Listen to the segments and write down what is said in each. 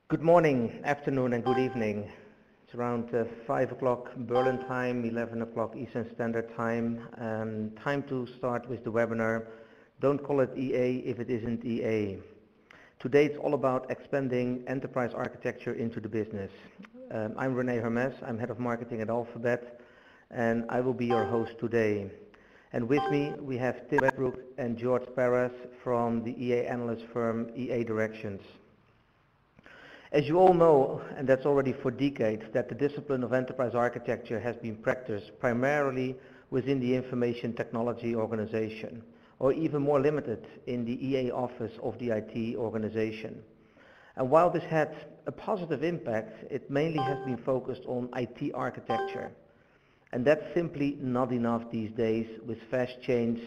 Good morning, afternoon, and good evening. It's around 5 o'clock Berlin time, 11 o'clock Eastern Standard Time. Time to start with the webinar. Don't call it EA if it isn't EA. Today it's all about expanding enterprise architecture into the business. I'm René Hermes, I'm Head of Marketing at Alphabet, and I will be your host today. And with me we have Tim Wedbrook and George Perez from the EA analyst firm EA Directions. As you all know, and that's already for decades, that the discipline of enterprise architecture has been practiced primarily within the information technology organization, or even more limited in the EA office of the IT organization. And while this had a positive impact, it mainly has been focused on IT architecture. And that's simply not enough these days with fast change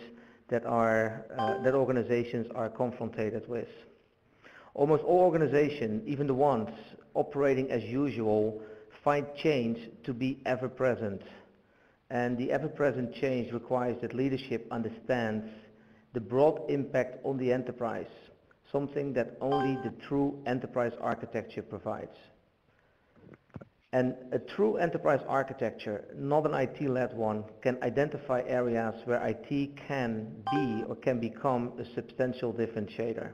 that organizations are confronted with. Almost all organizations, even the ones operating as usual, find change to be ever-present. And the ever-present change requires that leadership understands the broad impact on the enterprise, something that only the true enterprise architecture provides. And a true enterprise architecture, not an IT-led one, can identify areas where IT can be or can become a substantial differentiator.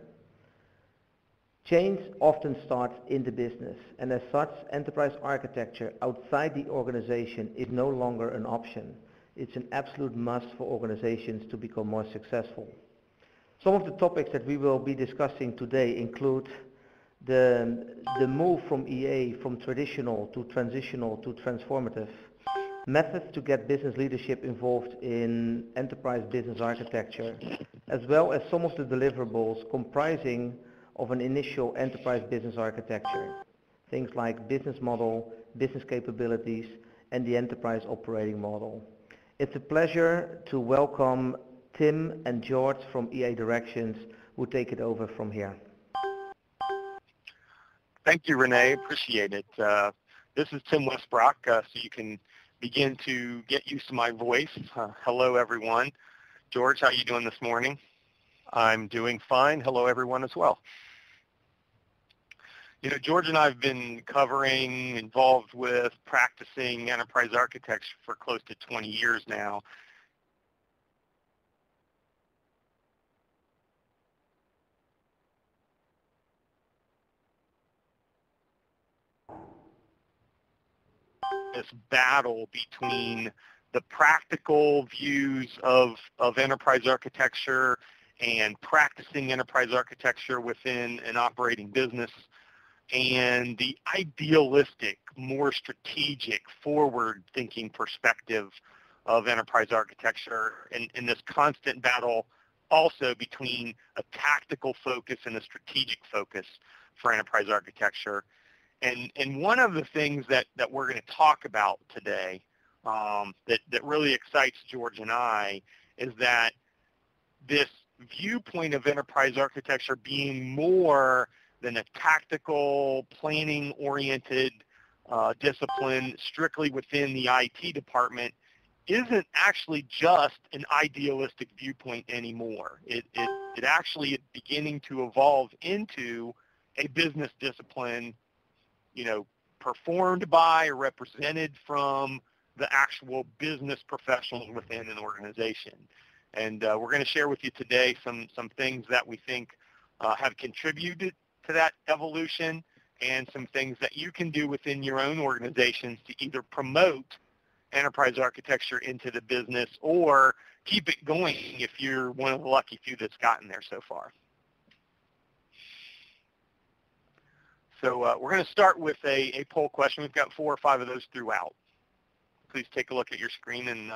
Change often starts in the business, and as such, enterprise architecture outside the organization is no longer an option. It's an absolute must for organizations to become more successful. Some of the topics that we will be discussing today include the move from EA from traditional to transitional to transformative, methods to get business leadership involved in enterprise business architecture, as well as some of the deliverables comprising of an initial enterprise business architecture. Things like business model, business capabilities, and the enterprise operating model. It's a pleasure to welcome Tim and George from EA Directions, who take it over from here. Thank you, Renee. Appreciate it. This is Tim Westbrook, so you can begin to get used to my voice. Hello, everyone. George, how are you doing this morning? I'm doing fine. Hello, everyone, as well. You know, George and I have been involved with practicing enterprise architecture for close to 20 years now. This battle between the practical views of enterprise architecture and practicing enterprise architecture within an operating business, and the idealistic, more strategic, forward-thinking perspective of enterprise architecture, and this constant battle also between a tactical focus and a strategic focus for enterprise architecture. And one of the things that we're going to talk about today that really excites George and I is that this viewpoint of enterprise architecture being more than a tactical, planning-oriented discipline strictly within the IT department isn't actually just an idealistic viewpoint anymore. It actually is beginning to evolve into a business discipline, you know, performed by or represented from the actual business professionals within an organization. And we're going to share with you today some things that we think have contributed to that evolution, and some things that you can do within your own organizations to either promote enterprise architecture into the business or keep it going if you're one of the lucky few that's gotten there so far. So we're going to start with a poll question. We've got 4 or 5 of those throughout. Please take a look at your screen and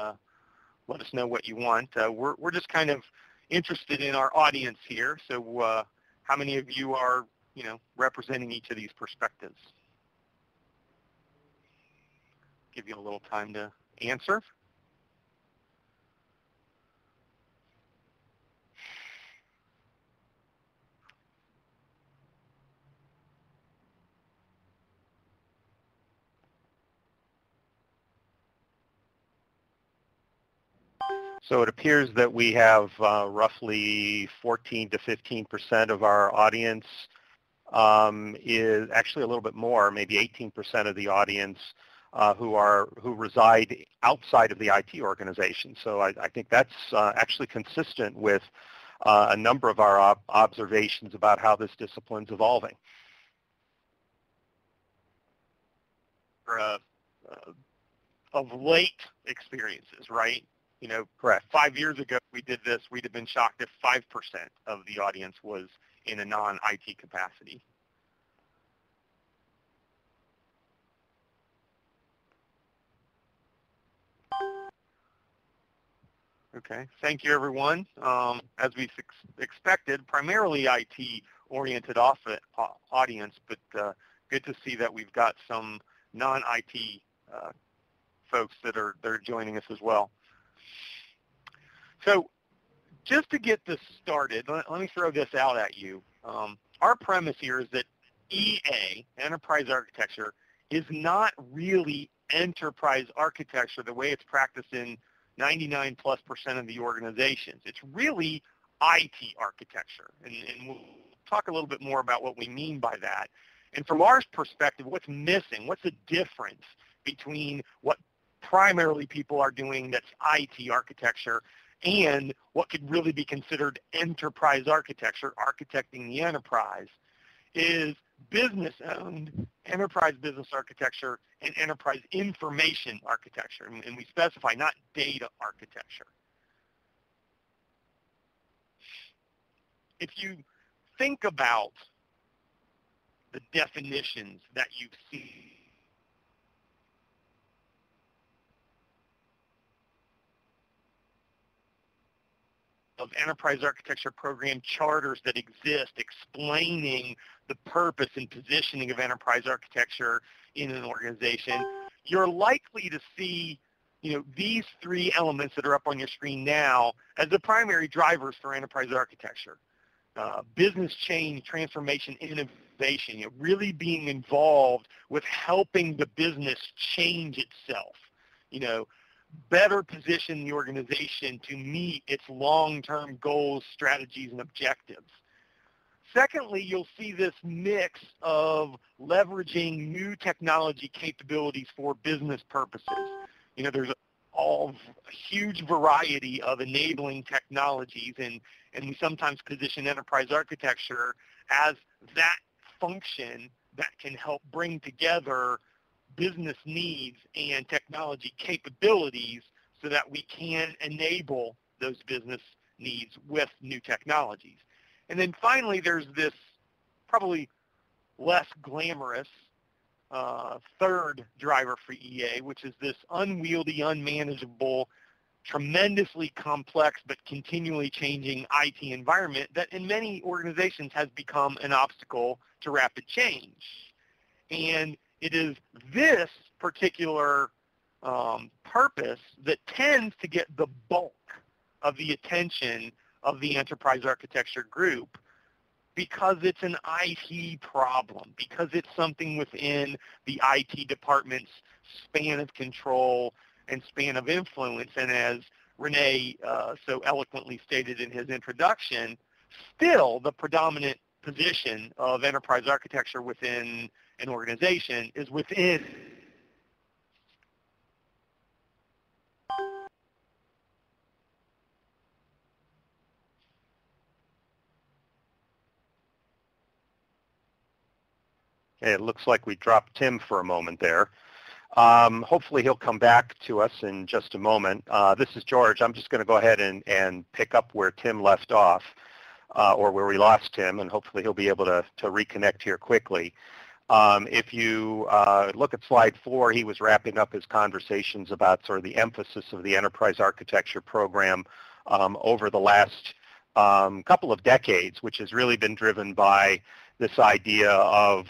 let us know what you want. We're just kind of interested in our audience here. So how many of you are, you know, representing each of these perspectives? Give you a little time to answer. So it appears that we have roughly 14 to 15% of our audience is actually a little bit more, maybe 18% of the audience who reside outside of the IT organization. So I think that's actually consistent with a number of our observations about how this discipline's evolving. Of late experiences, right? You know, Correct. 5 years ago we did this, we'd have been shocked if 5% of the audience was in a non-IT capacity. Okay, thank you everyone. As we expected, primarily IT-oriented audience, but good to see that we've got some non-IT folks that are joining us as well. So just to get this started, let me throw this out at you. Our premise here is that EA, enterprise architecture, is not really enterprise architecture the way it's practiced in 99+% of the organizations. It's really IT architecture, and we'll talk a little bit more about what we mean by that. And from our perspective, what's missing? What's the difference between what primarily people are doing that's IT architecture and what could really be considered enterprise architecture, architecting the enterprise, is business-owned enterprise business architecture and enterprise information architecture. And we specify not data architecture. If you think about the definitions that you've seen of enterprise architecture program charters that exist explaining the purpose and positioning of enterprise architecture in an organization, you're likely to see, you know, these three elements that are up on your screen now as the primary drivers for enterprise architecture. Business change, transformation, innovation, you know, really being involved with helping the business change itself, you know, better position the organization to meet its long-term goals, strategies, and objectives. Secondly, you'll see this mix of leveraging new technology capabilities for business purposes. You know, there's a huge variety of enabling technologies, and we sometimes position enterprise architecture as that function that can help bring together business needs and technology capabilities so that we can enable those business needs with new technologies. And then finally, there's this probably less glamorous third driver for EA, which is this unwieldy, unmanageable, tremendously complex but continually changing IT environment that in many organizations has become an obstacle to rapid change. And it is this particular purpose that tends to get the bulk of the attention of the enterprise architecture group because it's an IT problem, because it's something within the IT department's span of control and span of influence. And as Renee so eloquently stated in his introduction, still the predominant position of enterprise architecture within an organization is within Okay, it looks like we dropped Tim for a moment there. Hopefully he'll come back to us in just a moment. This is George. I'm just going to go ahead and pick up where Tim left off, or where we lost Tim, and hopefully he'll be able to reconnect here quickly. If you look at slide 4, he was wrapping up his conversations about sort of the emphasis of the enterprise architecture program over the last couple of decades, which has really been driven by this idea of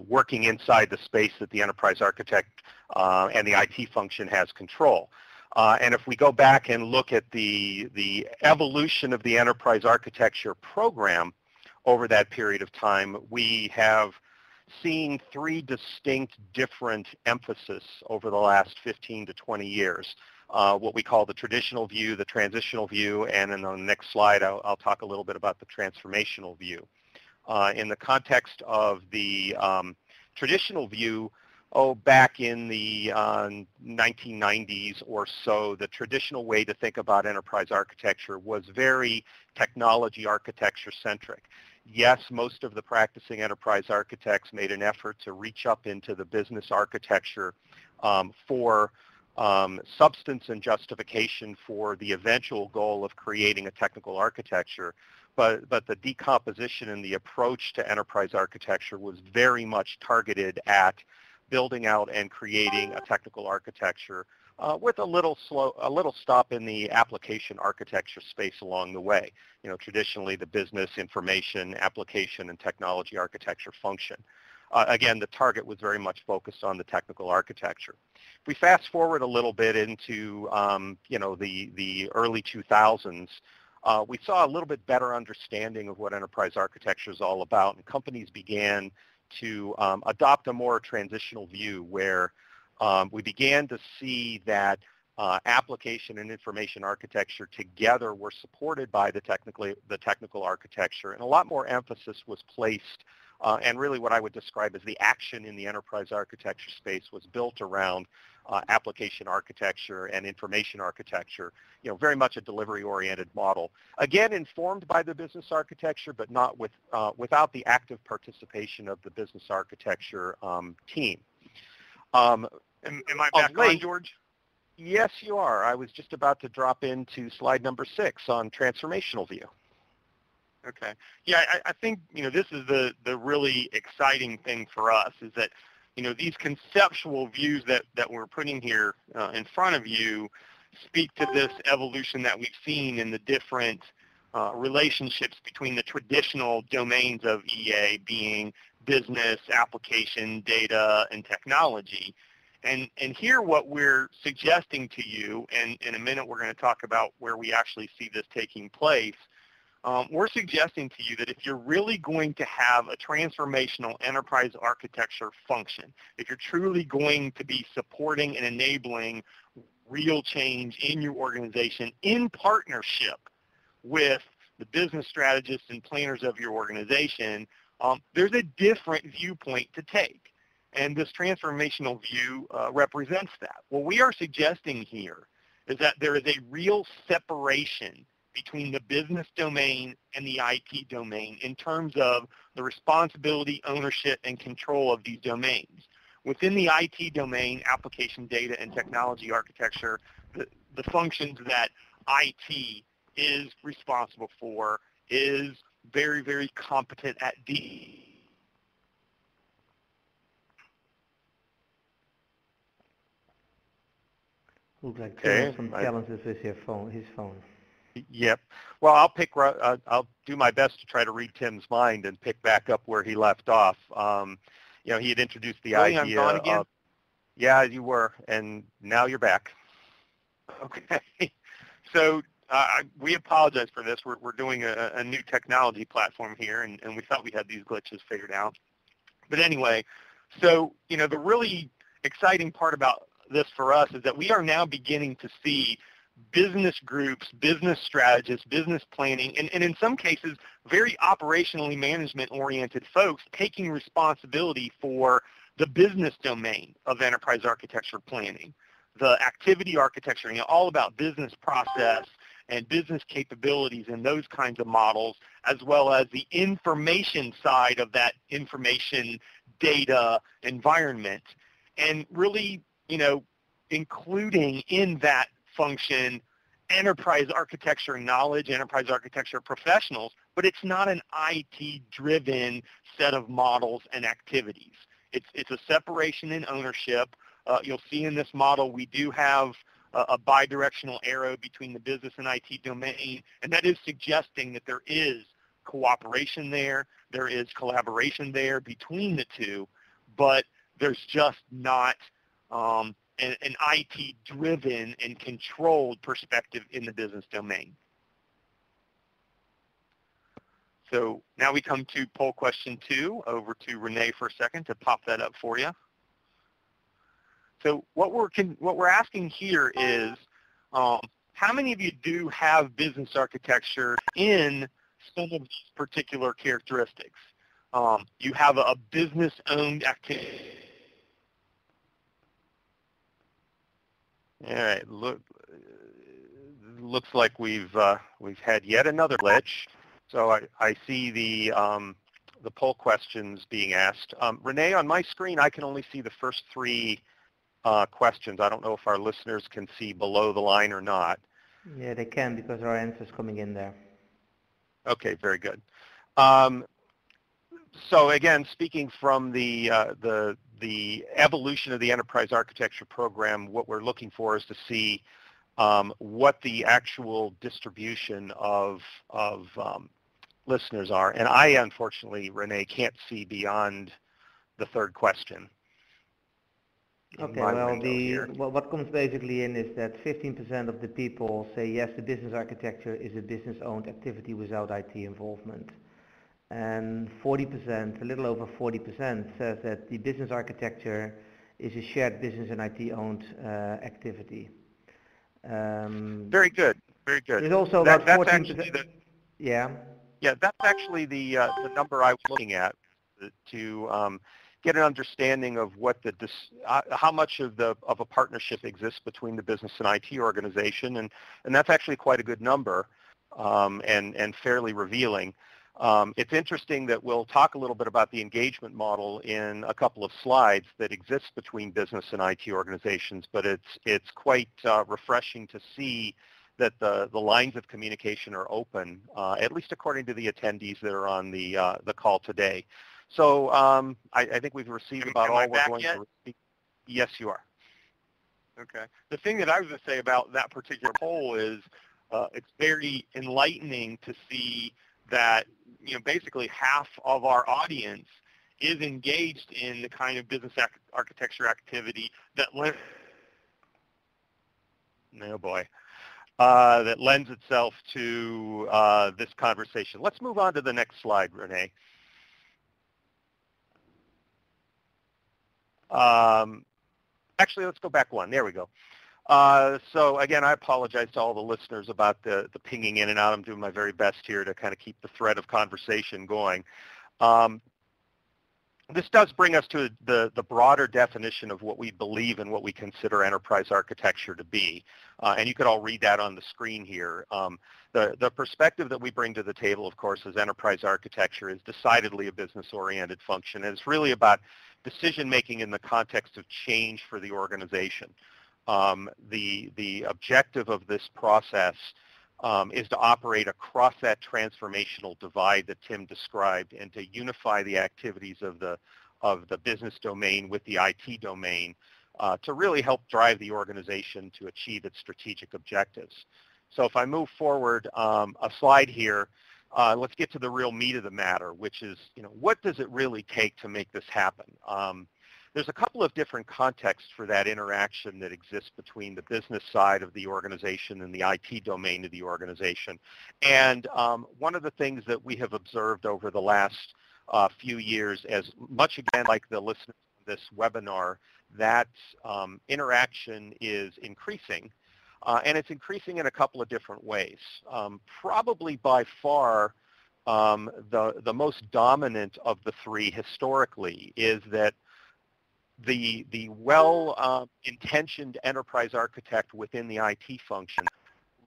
working inside the space that the enterprise architect and the IT function has control. And if we go back and look at the evolution of the enterprise architecture program over that period of time, we have seen 3 distinct different emphasis over the last 15 to 20 years. What we call the traditional view, the transitional view, and in the next slide I'll talk a little bit about the transformational view. In the context of the traditional view, back in the 1990s or so, the traditional way to think about enterprise architecture was very technology architecture centric. Yes, most of the practicing enterprise architects made an effort to reach up into the business architecture for substance and justification for the eventual goal of creating a technical architecture. But the decomposition and the approach to enterprise architecture was very much targeted at building out and creating a technical architecture with a little stop in the application architecture space along the way. You know, traditionally the business, information, application, and technology architecture function. Again, the target was very much focused on the technical architecture. If we fast forward a little bit into the early 2000s, we saw a little bit better understanding of what enterprise architecture is all about, and companies began to adopt a more transitional view where we began to see that application and information architecture together were supported by the technical architecture, and a lot more emphasis was placed and really what I would describe as the action in the enterprise architecture space was built around application architecture and information architecture, you know, very much a delivery-oriented model. Again, informed by the business architecture, but not without the active participation of the business architecture team. Am I back on, George? Yes, you are. I was just about to drop into slide number 6 on transformational view. Okay. Yeah, I think, you know, this is the really exciting thing for us is that, you know, these conceptual views that we're putting here in front of you speak to this evolution that we've seen in the different relationships between the traditional domains of EA being business, application, data, and technology. And here what we're suggesting to you, and in a minute we're going to talk about where we actually see this taking place, we're suggesting to you that if you're really going to have a transformational enterprise architecture function, if you're truly going to be supporting and enabling real change in your organization in partnership with the business strategists and planners of your organization, there's a different viewpoint to take. And this transformational view represents that. What we are suggesting here is that there is a real separation between the business domain and the IT domain in terms of the responsibility, ownership, and control of these domains. Within the IT domain, application, data, and technology architecture, the functions that IT is responsible for is very, very competent at Looks like Tim has some challenges with his phone. Yep. Well, I'll do my best to try to read Tim's mind and pick back up where he left off. You know, he had introduced the idea. I'm gone again? Yeah, you were, and now you're back. Okay. So we apologize for this. We're doing a new technology platform here, and we thought we had these glitches figured out. But anyway, so, you know, the really exciting part about this for us is that we are now beginning to see business groups, business strategists, business planning, and in some cases, very operationally management-oriented folks taking responsibility for the business domain of enterprise architecture planning, the activity architecture, you know, all about business process and business capabilities and those kinds of models, as well as the information side of that information data environment, and really, you know, including in that function enterprise architecture knowledge, enterprise architecture professionals, but it's not an IT-driven set of models and activities. It's a separation in ownership. You'll see in this model we do have a bidirectional arrow between the business and IT domain, and that is suggesting that there is cooperation there, there is collaboration there between the two, but there's just not an IT-driven and controlled perspective in the business domain. So now we come to poll question 2. Over to Renee for a second to pop that up for you. So what we're asking here is, how many of you do have business architecture in some of these particular characteristics. You have a business-owned activity. All right. Looks like we've had yet another glitch. So I see the poll questions being asked. Renee, on my screen, I can only see the first three questions. I don't know if our listeners can see below the line or not. Yeah, they can because our answer's coming in there. Okay, very good. So again, speaking from the evolution of the enterprise architecture program, what we're looking for is to see what the actual distribution of listeners are. And I, unfortunately, Renee, can't see beyond the third question. Okay, well, what comes basically in is that 15% of the people say yes, the business architecture is a business-owned activity without IT involvement. And 40%, a little over 40%, says that the business architecture is a shared business and IT-owned activity. Very good, very good. There's also about 14%. Yeah, that's actually the number I was looking at to get an understanding of what how much of a partnership exists between the business and IT organization, and that's actually quite a good number, and fairly revealing. It's interesting that we'll talk a little bit about the engagement model in a couple of slides that exists between business and IT organizations, but it's quite refreshing to see that the lines of communication are open, at least according to the attendees that are on the call today. So I think we've received about all we're going to receive. Yes, you are. Okay. The thing that I was going to say about that particular poll is it's very enlightening to see that basically half of our audience is engaged in the kind of business architecture activity that that lends itself to this conversation. Let's move on to the next slide, Renee. Actually, let's go back one. There we go. So again, I apologize to all the listeners about the pinging in and out. I'm doing my very best here to kind of keep the thread of conversation going. This does bring us to the broader definition of what we believe and what we consider enterprise architecture to be. And you could all read that on the screen here. The perspective that we bring to the table, of course, as enterprise architecture is decidedly a business-oriented function. And it's really about decision-making in the context of change for the organization. The objective of this process is to operate across that transformational divide that Tim described and to unify the activities of the business domain with the IT domain to really help drive the organization to achieve its strategic objectives. So if I move forward a slide here, let's get to the real meat of the matter, which is, what does it really take to make this happen? There's a couple of different contexts for that interaction that exists between the business side of the organization and the IT domain of the organization. And one of the things that we have observed over the last few years, as much again like the listeners on this webinar, that interaction is increasing. And it's increasing in a couple of different ways. Probably by far the most dominant of the three historically is that the well-intentioned enterprise architect within the IT function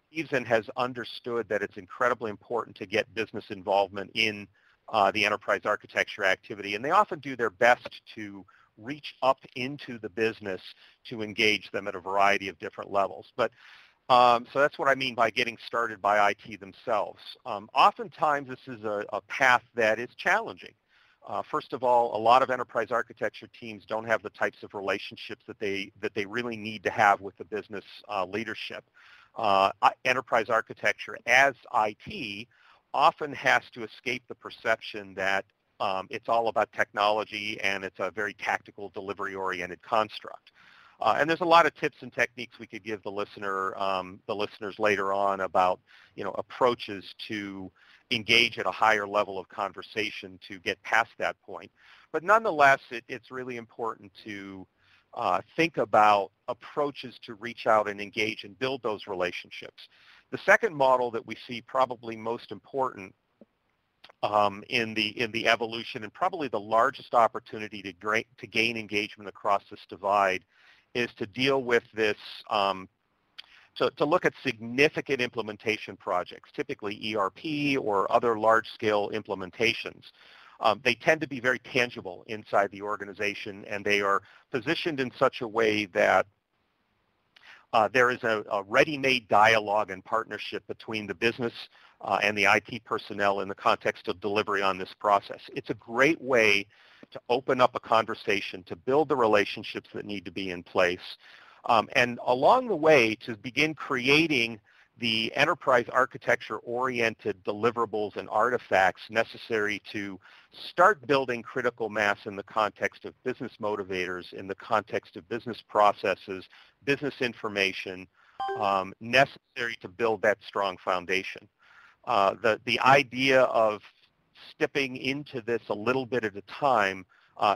believes and has understood that it's incredibly important to get business involvement in the enterprise architecture activity. And they often do their best to reach up into the business to engage them at a variety of different levels. But so that's what I mean by getting started by IT themselves. Oftentimes this is a path that is challenging. First of all, a lot of enterprise architecture teams don't have the types of relationships that they really need to have with the business leadership. Enterprise architecture as IT often has to escape the perception that it's all about technology and it's a very tactical delivery-oriented construct. And there's a lot of tips and techniques we could give the listeners later on about approaches to engage at a higher level of conversation to get past that point. But nonetheless, it's really important to think about approaches to reach out and engage and build those relationships. The second model that we see probably most important in the evolution, and probably the largest opportunity to gain engagement across this divide is to deal with this, to look at significant implementation projects, typically ERP or other large-scale implementations. They tend to be very tangible inside the organization, and they are positioned in such a way that there is a ready-made dialogue and partnership between the business and the IT personnel in the context of delivery on this process. It's a great way to open up a conversation, to build the relationships that need to be in place, and along the way to begin creating the enterprise architecture-oriented deliverables and artifacts necessary to start building critical mass in the context of business motivators, in the context of business processes, business information, necessary to build that strong foundation. The idea of stepping into this a little bit at a time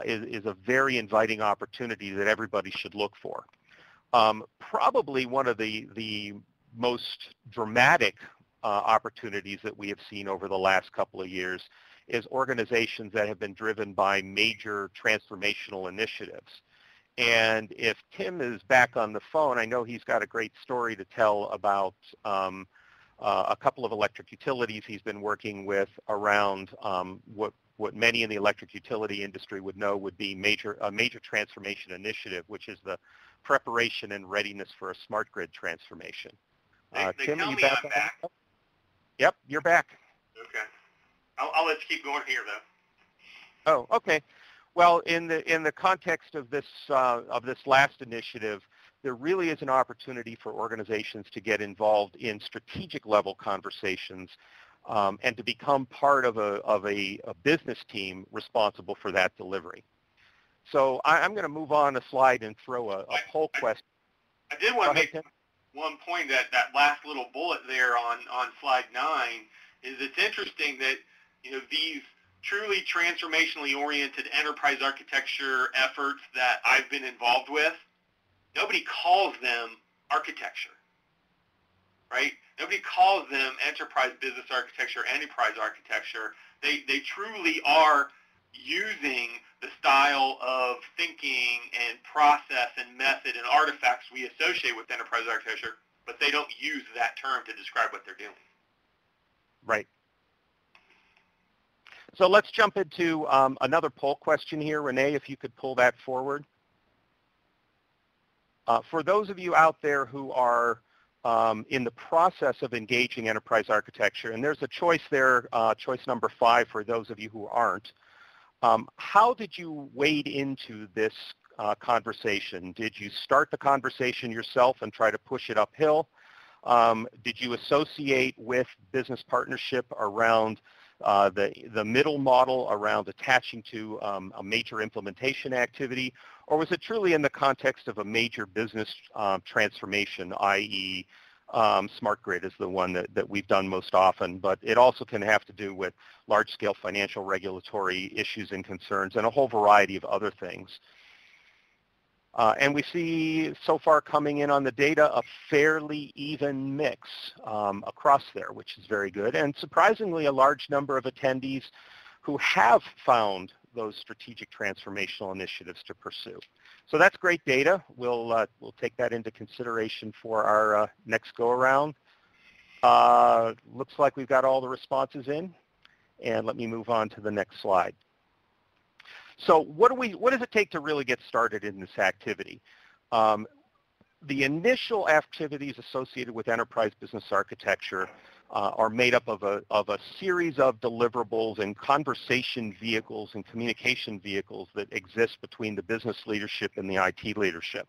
is a very inviting opportunity that everybody should look for. Probably one of the most dramatic opportunities that we have seen over the last couple of years is organizations that have been driven by major transformational initiatives. And if Tim is back on the phone, I know he's got a great story to tell about a couple of electric utilities he's been working with around what many in the electric utility industry would know would be a major transformation initiative, which is the preparation and readiness for a smart grid transformation. They Tim, tell are you me back? I'm back. Yep, you're back. Okay. I'll let you keep going here, though. Oh, okay. Well, in the context of this last initiative, there really is an opportunity for organizations to get involved in strategic level conversations and to become part of a business team responsible for that delivery. So I'm going to move on a slide and throw a poll question. I did want to make one point that last little bullet there on slide 9 is it's interesting that these truly transformationally oriented enterprise architecture efforts that I've been involved with, nobody calls them architecture, right? Nobody calls them enterprise business architecture, enterprise architecture. They truly are using the style of thinking and process and method and artifacts we associate with enterprise architecture, but they don't use that term to describe what they're doing. Right. So let's jump into another poll question here. Renee, if you could pull that forward. For those of you out there who are in the process of engaging enterprise architecture, and there's a choice there, choice number 5 for those of you who aren't, how did you wade into this conversation? Did you start the conversation yourself and try to push it uphill? Did you associate with business partnership around the middle model around attaching to a major implementation activity, or was it truly in the context of a major business transformation, i.e. smart grid is the one that we've done most often, but it also can have to do with large-scale financial regulatory issues and concerns and a whole variety of other things. And we see so far coming in on the data a fairly even mix across there, which is very good. And surprisingly, a large number of attendees who have found those strategic transformational initiatives to pursue. So that's great data. We'll take that into consideration for our next go-around. Looks like we've got all the responses in. And let me move on to the next slide. So what does it take to really get started in this activity? The initial activities associated with enterprise business architecture are made up of a series of deliverables and conversation vehicles and communication vehicles that exist between the business leadership and the IT leadership.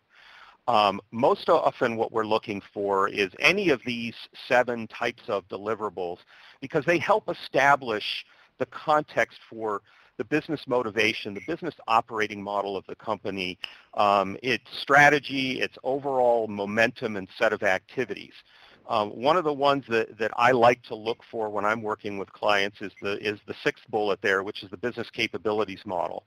Most often what we're looking for is any of these 7 types of deliverables because they help establish the context for the business motivation, the business operating model of the company, its strategy, its overall momentum and set of activities. One of the ones that I like to look for when I'm working with clients is the 6th bullet there, which is the business capabilities model.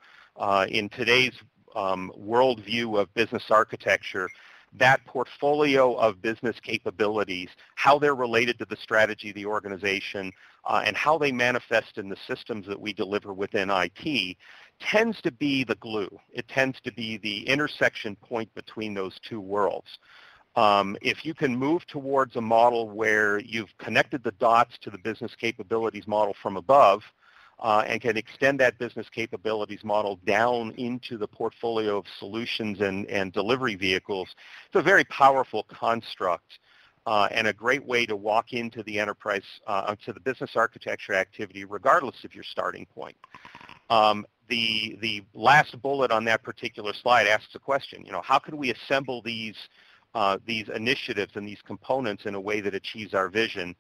In today's worldview of business architecture, that portfolio of business capabilities, how they're related to the strategy of the organization, and how they manifest in the systems that we deliver within IT, tends to be the glue. It tends to be the intersection point between those two worlds. If you can move towards a model where you've connected the dots to the business capabilities model from above, and can extend that business capabilities model down into the portfolio of solutions and delivery vehicles, it's a very powerful construct and a great way to walk into the enterprise, to the business architecture activity, regardless of your starting point. The last bullet on that particular slide asks a question, how can we assemble these initiatives and these components in a way that achieves our vision?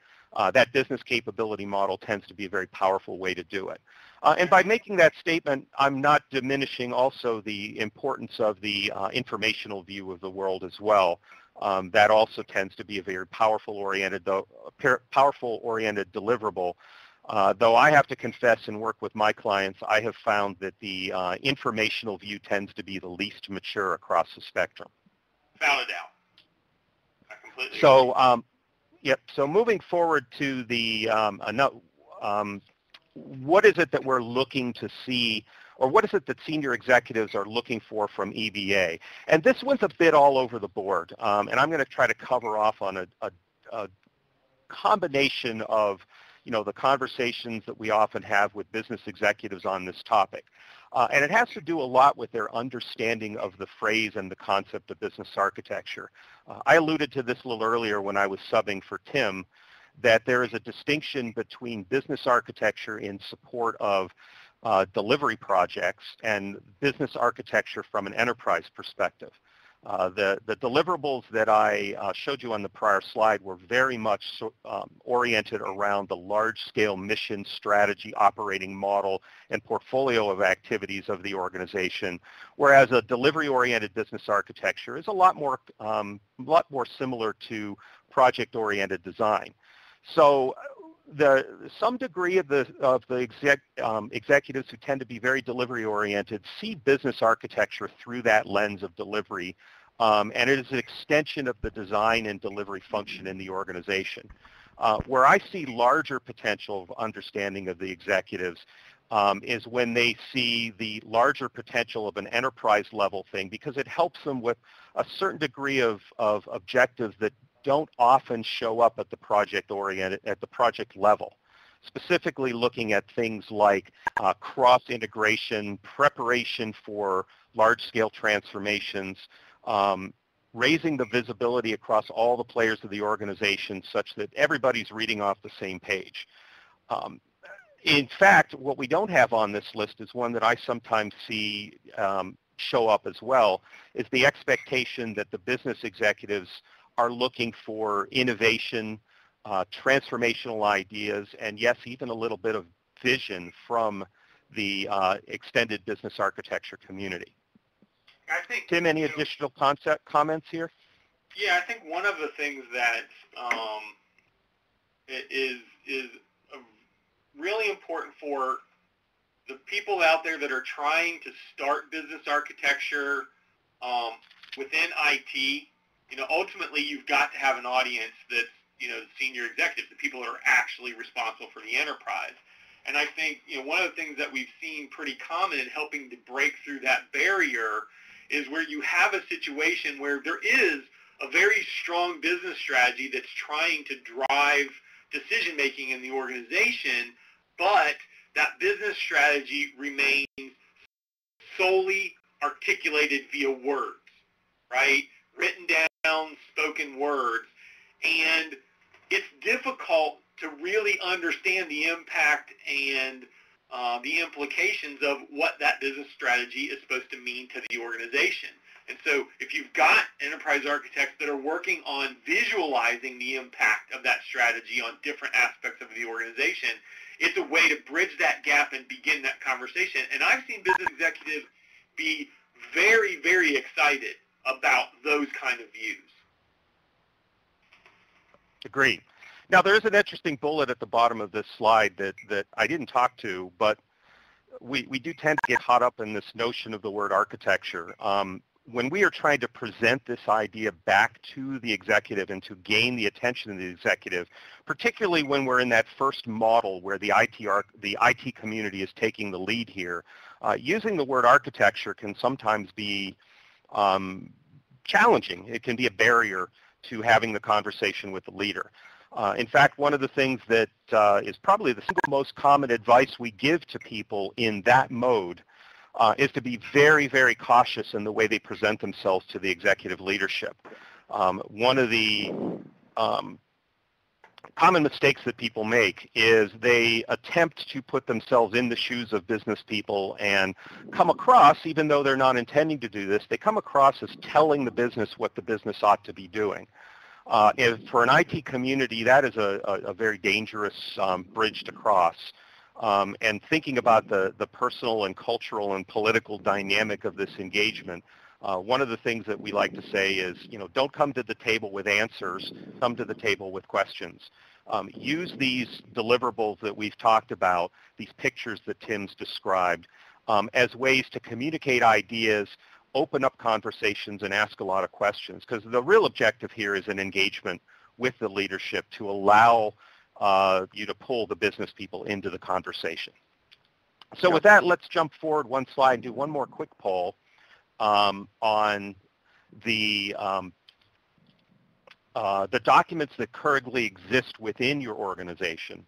That business capability model tends to be a very powerful way to do it. And by making that statement, I'm not diminishing also the importance of the informational view of the world as well. That also tends to be a very powerful-oriented deliverable. Though I have to confess and work with my clients, I have found that the informational view tends to be the least mature across the spectrum. Without a doubt. I completely agree. So, yep. So moving forward to the what is it that we're looking to see, or what is it that senior executives are looking for from EBA? And this one's a bit all over the board, and I'm going to try to cover off on a combination of the conversations that we often have with business executives on this topic. And it has to do a lot with their understanding of the phrase and the concept of business architecture. I alluded to this a little earlier when I was subbing for Tim, that there is a distinction between business architecture in support of delivery projects and business architecture from an enterprise perspective. The deliverables that I showed you on the prior slide were very much oriented around the large-scale mission, strategy, operating model, and portfolio of activities of the organization, whereas a delivery-oriented business architecture is a lot more similar to project-oriented design. So some degree of the executives who tend to be very delivery-oriented see business architecture through that lens of delivery, and it is an extension of the design and delivery function in the organization. Where I see larger potential of understanding of the executives is when they see the larger potential of an enterprise-level thing, because it helps them with a certain degree of objectives that don't often show up at the project level, specifically looking at things like cross-integration, preparation for large-scale transformations, raising the visibility across all the players of the organization such that everybody's reading off the same page. In fact, what we don't have on this list is one that I sometimes see show up as well, is the expectation that the business executives are looking for innovation, transformational ideas, and yes, even a little bit of vision from the extended business architecture community. I think, Tim, any additional comments here? Yeah, I think one of the things that is really important for the people out there that are trying to start business architecture within IT. Ultimately, you've got to have an audience that's, senior executives, the people that are actually responsible for the enterprise. And I think, one of the things that we've seen pretty common in helping to break through that barrier is where you have a situation where there is a very strong business strategy that's trying to drive decision-making in the organization, but that business strategy remains solely articulated via words, right? Written down, spoken words, and it's difficult to really understand the impact and the implications of what that business strategy is supposed to mean to the organization. And so if you've got enterprise architects that are working on visualizing the impact of that strategy on different aspects of the organization, it's a way to bridge that gap and begin that conversation. And I've seen business executives be very, very excited about those kind of views. Agreed. Now, there is an interesting bullet at the bottom of this slide that I didn't talk to, but we do tend to get caught up in this notion of the word architecture. when we are trying to present this idea back to the executive and to gain the attention of the executive, particularly when we're in that first model where the IT community is taking the lead here, using the word architecture can sometimes be challenging. It can be a barrier to having the conversation with the leader. In fact, one of the things that is probably the single most common advice we give to people in that mode is to be very, very cautious in the way they present themselves to the executive leadership. One of the common mistakes that people make is they attempt to put themselves in the shoes of business people and come across, even though they're not intending to do this, they come across as telling the business what the business ought to be doing. For an IT community, that is a very dangerous bridge to cross. And thinking about the personal and cultural and political dynamic of this engagement, one of the things that we like to say is, don't come to the table with answers, come to the table with questions. Use these deliverables that we've talked about, these pictures that Tim's described, as ways to communicate ideas, open up conversations, and ask a lot of questions. Because the real objective here is an engagement with the leadership to allow you to pull the business people into the conversation. So with that, let's jump forward one slide and do one more quick poll on the documents that currently exist within your organization.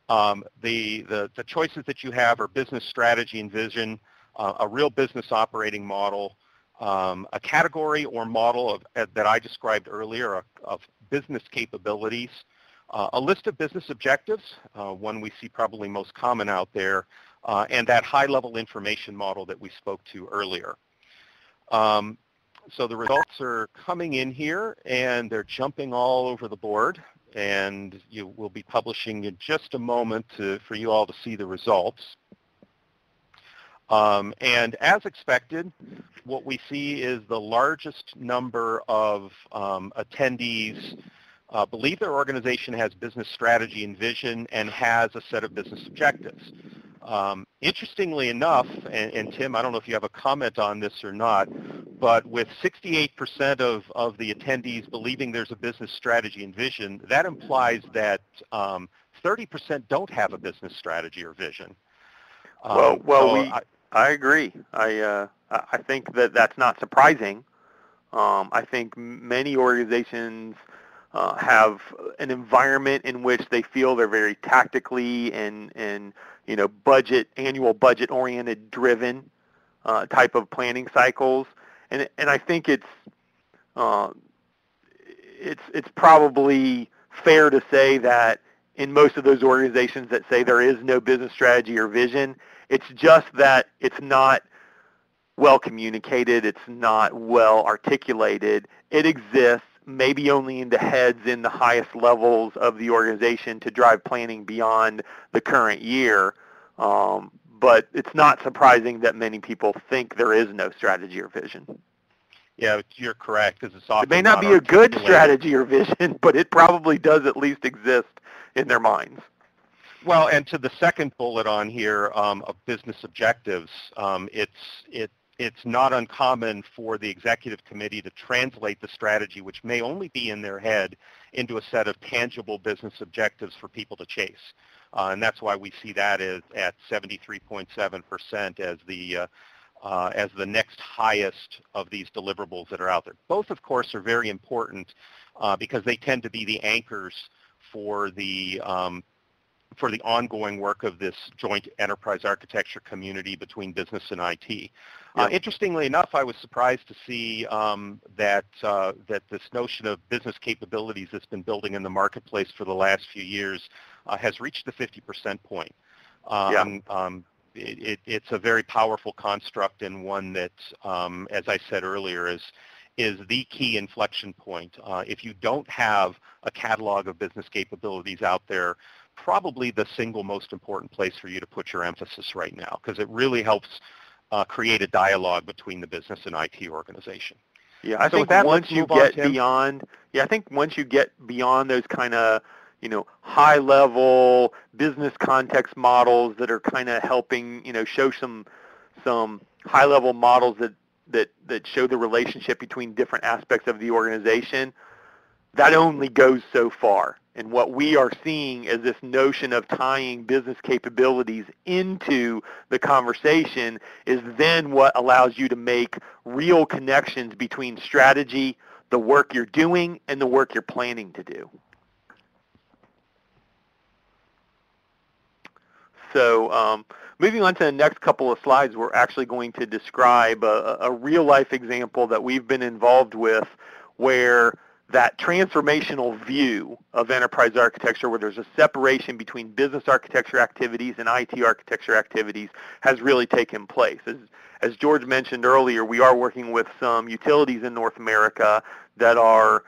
The choices that you have are business strategy and vision, a real business operating model, a category or model that I described earlier of business capabilities, a list of business objectives, one we see probably most common out there, and that high-level information model that we spoke to earlier. So the results are coming in here, and they're jumping all over the board, and you will be publishing in just a moment for you all to see the results. And as expected, what we see is the largest number of attendees believe their organization has business strategy and vision and has a set of business objectives. Interestingly enough, and Tim, I don't know if you have a comment on this or not, but with 68% of the attendees believing there's a business strategy and vision, that implies that 30% don't have a business strategy or vision. I agree. I think that's not surprising. I think many organizations have an environment in which they feel they're very tactically and annual budget oriented driven type of planning cycles, and I think it's probably fair to say that in most of those organizations that say there is no business strategy or vision, it's just that it's not well communicated, it's not well articulated. It exists, maybe only in the heads in the highest levels of the organization to drive planning beyond the current year. But it's not surprising that many people think there is no strategy or vision. Yeah, you're correct, because it's often it may not be a good strategy or vision, but it probably does at least exist in their minds. Well, and to the second bullet on here of business objectives, it's not uncommon for the executive committee to translate the strategy, which may only be in their head, into a set of tangible business objectives for people to chase. And that's why we see that at 73.7% as the next highest of these deliverables that are out there. Both, of course, are very important because they tend to be the anchors for the ongoing work of this joint enterprise architecture community between business and IT. Interestingly enough, I was surprised to see that this notion of business capabilities that's been building in the marketplace for the last few years has reached the 50% point. It's a very powerful construct and one that, as I said earlier, is the key inflection point. If you don't have a catalog of business capabilities out there, probably the single most important place for you to put your emphasis right now, because it really helps create a dialogue between the business and IT organization. Yeah, I think that once you get beyond, I think once you get beyond those kind of, high-level business context models that are kind of helping, show some high-level models that that show the relationship between different aspects of the organization, that only goes so far. And what we are seeing is this notion of tying business capabilities into the conversation is then what allows you to make real connections between strategy, the work you're doing, and the work you're planning to do. So moving on to the next couple of slides, we're actually going to describe a real-life example that we've been involved with where that transformational view of enterprise architecture, where there's a separation between business architecture activities and IT architecture activities, has really taken place. As George mentioned earlier, we are working with some utilities in North America that are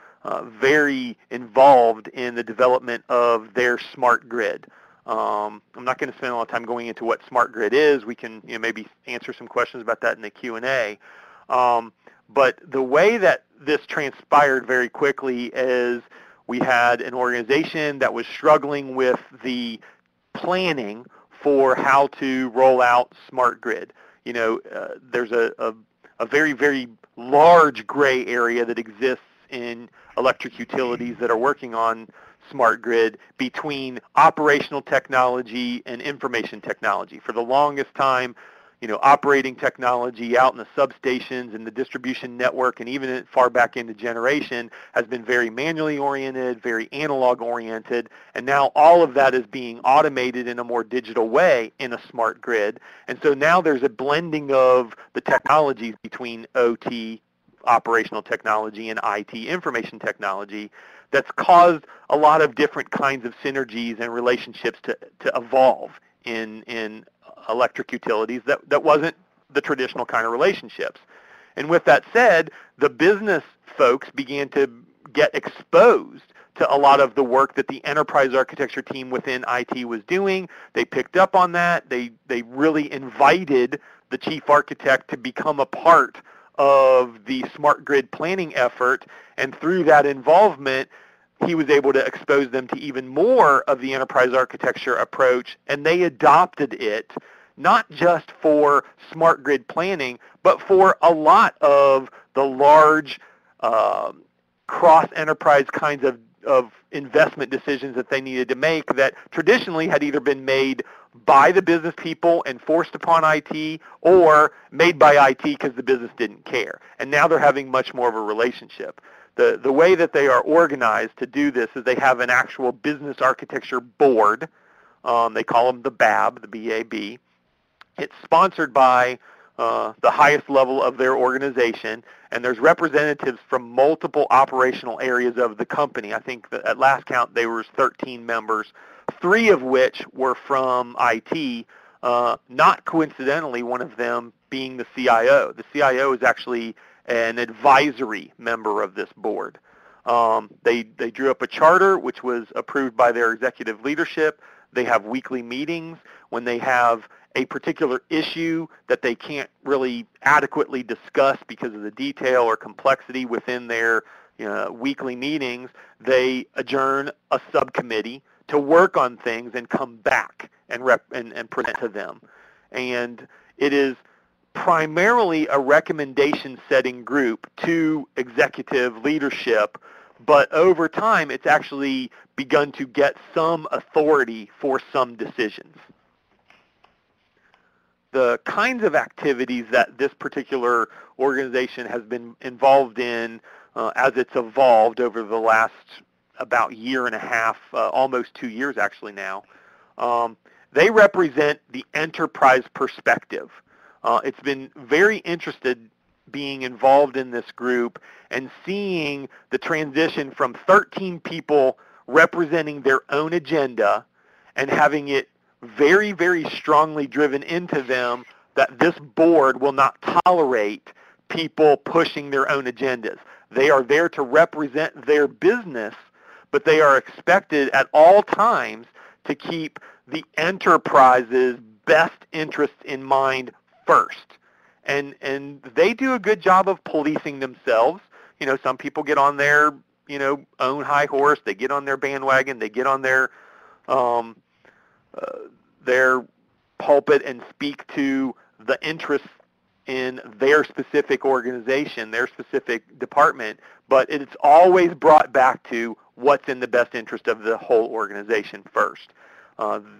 very involved in the development of their smart grid. I'm not going to spend a lot of time going into what smart grid is. We can maybe answer some questions about that in the Q&A. But the way that this transpired very quickly is we had an organization that was struggling with the planning for how to roll out smart grid. There's a very, very large gray area that exists in electric utilities that are working on smart grid between operational technology and information technology. For the longest time, operating technology out in the substations and the distribution network and even far back into generation has been very manually oriented, very analog oriented, and now all of that is being automated in a more digital way in a smart grid. And so now there's a blending of the technologies between OT, operational technology, and IT, information technology, that's caused a lot of different kinds of synergies and relationships to evolve in electric utilities that wasn't the traditional kind of relationships. And with that said, the business folks began to get exposed to a lot of the work that the enterprise architecture team within IT was doing. They picked up on that. They really invited the chief architect to become a part of the smart grid planning effort, and through that involvement, he was able to expose them to even more of the enterprise architecture approach, and they adopted it not just for smart grid planning, but for a lot of the large cross-enterprise kinds of investment decisions that they needed to make that traditionally had either been made by the business people and forced upon IT, or made by IT because the business didn't care. And now they're having much more of a relationship. The way that they are organized to do this is they have an actual business architecture board. They call them the BAB, the B-A-B. It's sponsored by the highest level of their organization, and there's representatives from multiple operational areas of the company. I think that at last count there was 13 members, 3 of which were from IT, not coincidentally one of them being the CIO. The CIO is actually an advisory member of this board. They drew up a charter which was approved by their executive leadership. They have weekly meetings. When they have a particular issue that they can't really adequately discuss because of the detail or complexity within their weekly meetings, they adjourn a subcommittee to work on things and come back and present to them. And it is primarily a recommendation-setting group to executive leadership, but over time it's actually begun to get some authority for some decisions. The kinds of activities that this particular organization has been involved in as it's evolved over the last about year and a half, almost 2 years actually now, they represent the enterprise perspective. It's been very interested being involved in this group and seeing the transition from 13 people representing their own agenda and having it very, very strongly driven into them that this board will not tolerate people pushing their own agendas. They are there to represent their business, but they are expected at all times to keep the enterprise's best interests in mind first. And they do a good job of policing themselves. Some people get on their, own high horse. They get on their bandwagon. They get on their pulpit and speak to the interests in their specific organization, their specific department, but it's always brought back to what's in the best interest of the whole organization first.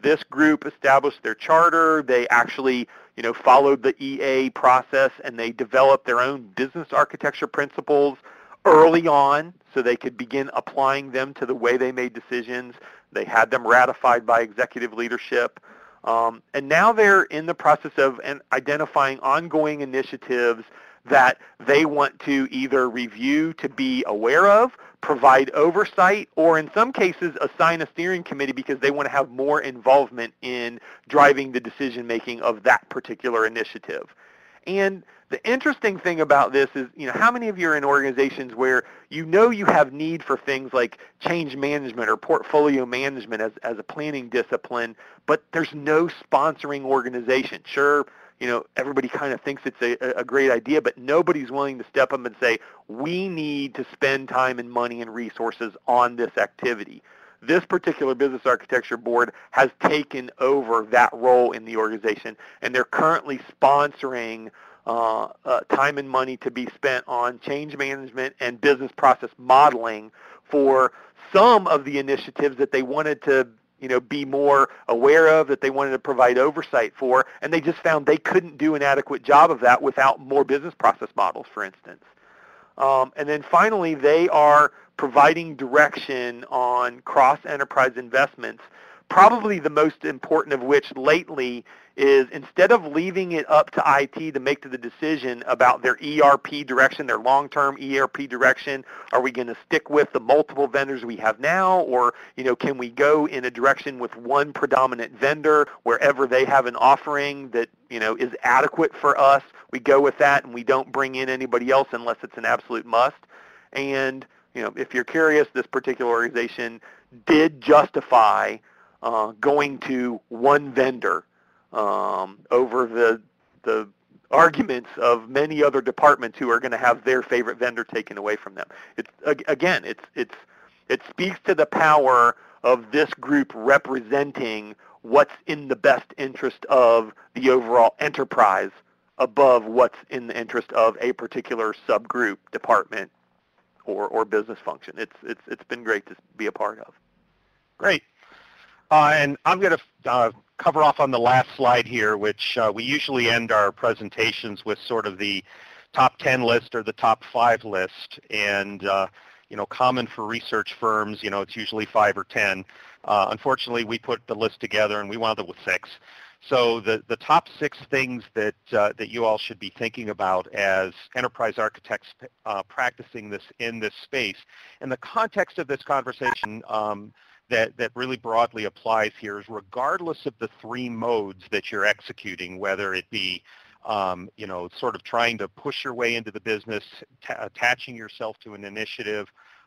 This group established their charter. They actually, followed the EA process, and they developed their own business architecture principles early on so they could begin applying them to the way they made decisions. They had them ratified by executive leadership. And now they're in the process of identifying ongoing initiatives that they want to either review to be aware of, provide oversight, or in some cases assign a steering committee because they want to have more involvement in driving the decision-making of that particular initiative. And the interesting thing about this is, how many of you are in organizations where you have need for things like change management or portfolio management as a planning discipline, but there's no sponsoring organization. Sure, everybody kind of thinks it's a great idea, but nobody's willing to step up and say, we need to spend time and money and resources on this activity. This particular business architecture board has taken over that role in the organization, and they're currently sponsoring time and money to be spent on change management and business process modeling for some of the initiatives that they wanted to be more aware of, that they wanted to provide oversight for, and they just found they couldn't do an adequate job of that without more business process models, for instance. And then finally, they are providing direction on cross-enterprise investments, probably the most important of which lately is instead of leaving it up to IT to make the decision about their ERP direction, their long-term ERP direction, are we going to stick with the multiple vendors we have now, or can we go in a direction with one predominant vendor wherever they have an offering that is adequate for us? We go with that and we don't bring in anybody else unless it's an absolute must. And if you're curious, this particular organization did justify going to one vendor over the arguments of many other departments who are going to have their favorite vendor taken away from them. It speaks to the power of this group representing what's in the best interest of the overall enterprise above what's in the interest of a particular subgroup, department, or business function. It's been great to be a part of. Great. And I'm going to cover off on the last slide here, which we usually end our presentations with sort of the top 10 list or the top 5 list. And, common for research firms, it's usually 5 or 10. Unfortunately, we put the list together and we wound up with 6. So the top 6 things that you all should be thinking about as enterprise architects practicing this in this space. And the context of this conversation that really broadly applies here is regardless of the 3 modes that you're executing, whether it be sort of trying to push your way into the business, attaching yourself to an initiative,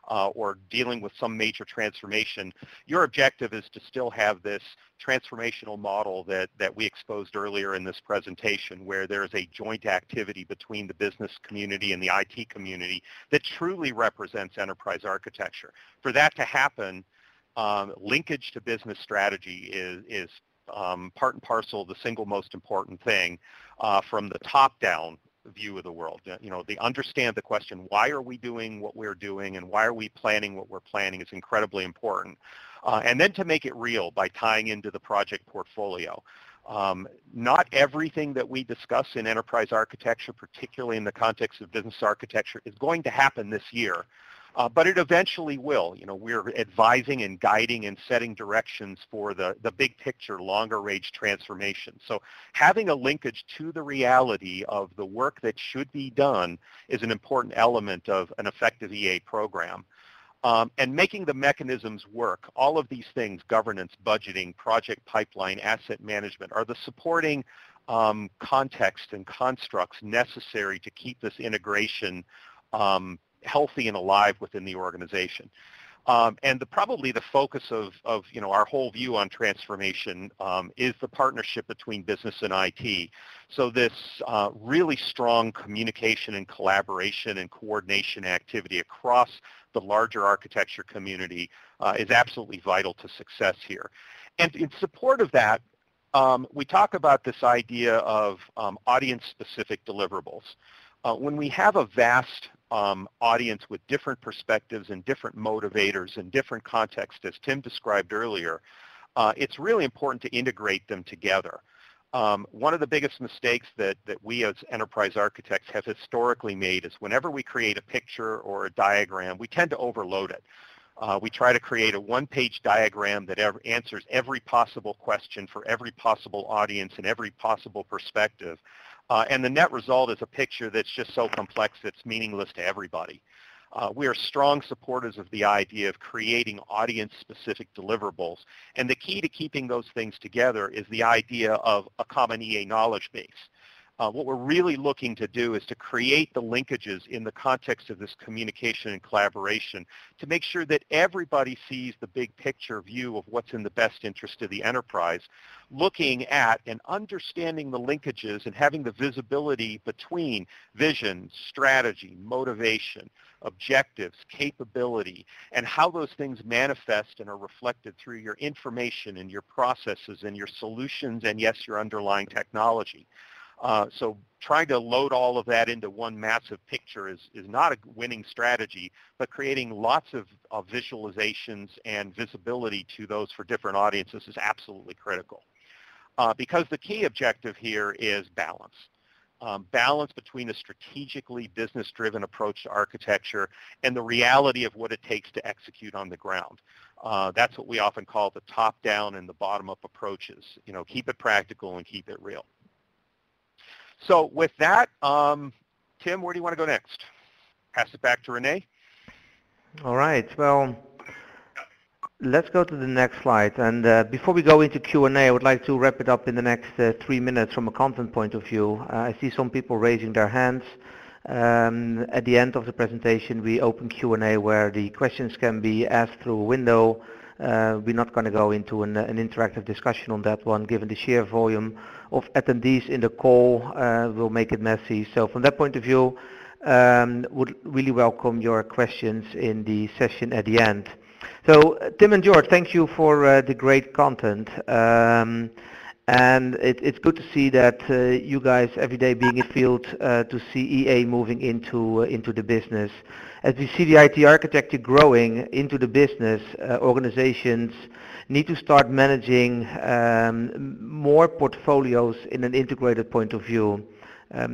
or dealing with some major transformation, your objective is to still have this transformational model that we exposed earlier in this presentation, where there is a joint activity between the business community and the IT community that truly represents enterprise architecture. For that to happen, linkage to business strategy is part and parcel the single most important thing from the top-down view of the world. They understand the question, why are we doing what we're doing and why are we planning what we're planning is incredibly important. And then to make it real by tying into the project portfolio. Not everything that we discuss in enterprise architecture, particularly in the context of business architecture, is going to happen this year. But it eventually will. We're advising and guiding and setting directions for the big picture, longer range transformation. So having a linkage to the reality of the work that should be done is an important element of an effective EA program. And making the mechanisms work, all of these things, governance, budgeting, project pipeline, asset management, are the supporting context and constructs necessary to keep this integration healthy and alive within the organization. And probably the focus of our whole view on transformation is the partnership between business and IT. So this really strong communication and collaboration and coordination activity across the larger architecture community is absolutely vital to success here. And in support of that, we talk about this idea of audience-specific deliverables. When we have a vast audience with different perspectives and different motivators and different contexts, as Tim described earlier, it's really important to integrate them together. One of the biggest mistakes that we as enterprise architects have historically made is whenever we create a picture or a diagram, we tend to overload it. We try to create a one-page diagram that answers every possible question for every possible audience and every possible perspective. And the net result is a picture that's just so complex it's meaningless to everybody. We are strong supporters of the idea of creating audience-specific deliverables. And the key to keeping those things together is the idea of a common EA knowledge base. What we're really looking to do is to create the linkages in the context of this communication and collaboration to make sure that everybody sees the big picture view of what's in the best interest of the enterprise, looking at and understanding the linkages and having the visibility between vision, strategy, motivation, objectives, capability, and how those things manifest and are reflected through your information and your processes and your solutions and, yes, your underlying technology. So trying to load all of that into one massive picture is not a winning strategy, but creating lots of visualizations and visibility to those for different audiences is absolutely critical. Because the key objective here is balance. Balance between a strategically business-driven approach to architecture and the reality of what it takes to execute on the ground. That's what we often call the top-down and the bottom-up approaches. You know, keep it practical and keep it real. So with that, Tim, where do you want to go next? Pass it back to Renee? All right. Well, let's go to the next slide. And before we go into Q&A, I would like to wrap it up in the next 3 minutes from a content point of view. I see some people raising their hands. At the end of the presentation, we open Q&A where the questions can be asked through a window. We're not going to go into an interactive discussion on that one, given the sheer volume of attendees in the call will make it messy. So from that point of view, would really welcome your questions in the session at the end. So Tim and George, thank you for the great content. And it's good to see that you guys every day being in field to see EA moving into the business. As we see the IT architecture growing into the business, organizations need to start managing more portfolios in an integrated point of view.